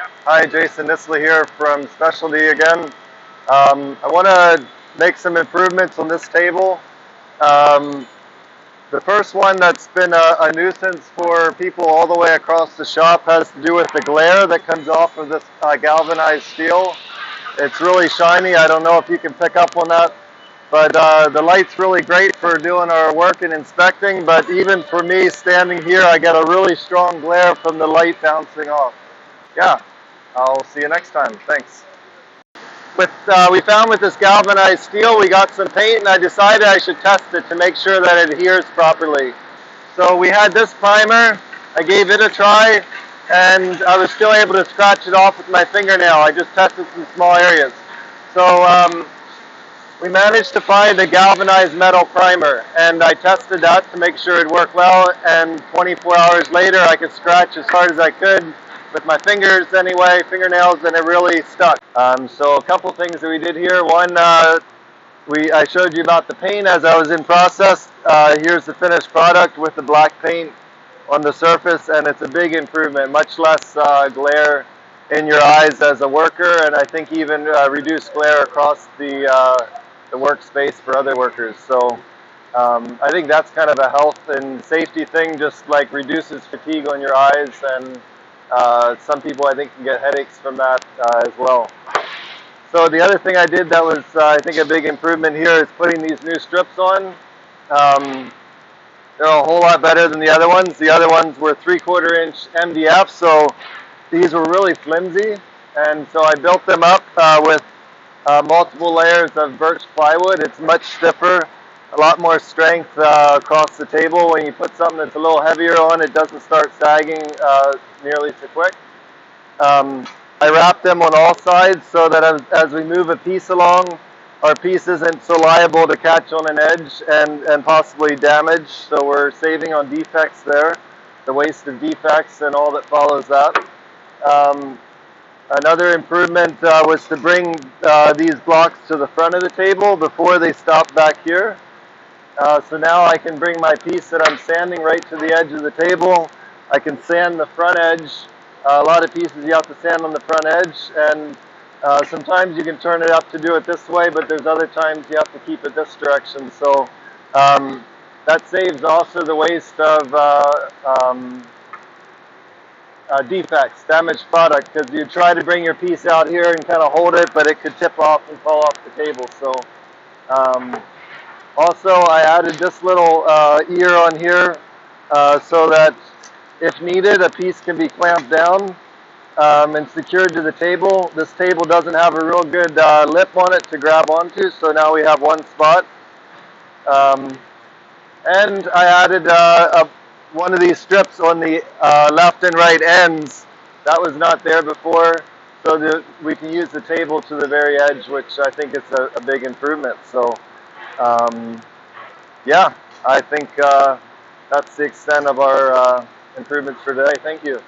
Hi, Jason Nisley here from Specialty again. I want to make some improvements on this table. Um, the first one that's been a nuisance for people all the way across the shop has to do with the glare that comes off of this galvanized steel. It's really shiny. I don't know if you can pick up on that, but the light's really great for doing our work and inspecting, but even for me standing here, I get a really strong glare from the light bouncing off. Yeah, I'll see you next time. Thanks. We found with this galvanized steel, we got some paint, and I decided I should test it to make sure that it adheres properly. So we had this primer. I gave it a try, and I was still able to scratch it off with my fingernail. I just tested some small areas. So we managed to find a galvanized metal primer, and I tested that to make sure it worked well, and 24 hours later I could scratch as hard as I could with my fingers anyway, fingernails, and it really stuck. So a couple things that we did here. One, I showed you about the paint as I was in process. Here's the finished product with the black paint on the surface, and it's a big improvement, much less glare in your eyes as a worker, and I think even reduced glare across the workspace for other workers. So I think that's kind of a health and safety thing, just like reduces fatigue on your eyes, and some people I think can get headaches from that as well. So the other thing I did that was I think a big improvement here is putting these new strips on. They're a whole lot better than the other ones. The other ones were 3/4 inch MDF, so these were really flimsy, and so I built them up with multiple layers of birch plywood. It's much stiffer, a lot more strength across the table. When you put something that's a little heavier on, it doesn't start sagging nearly so quick. I wrap them on all sides so that as we move a piece along, our piece isn't so liable to catch on an edge and possibly damage. So we're saving on defects there, the waste of defects and all that follows that. Another improvement was to bring these blocks to the front of the table before they stop back here. So now I can bring my piece that I'm sanding right to the edge of the table. I can sand the front edge. A lot of pieces you have to sand on the front edge, and sometimes you can turn it up to do it this way, but there's other times you have to keep it this direction. So that saves also the waste of defects, damaged product, because you try to bring your piece out here and kind of hold it, but it could tip off and fall off the table. So also I added this little ear on here so that if needed, a piece can be clamped down and secured to the table. This table doesn't have a real good lip on it to grab onto, so now we have one spot. And I added one of these strips on the left and right ends. That was not there before, so that we can use the table to the very edge, which I think is a big improvement. So yeah, I think that's the extent of our improvements for today. Thank you.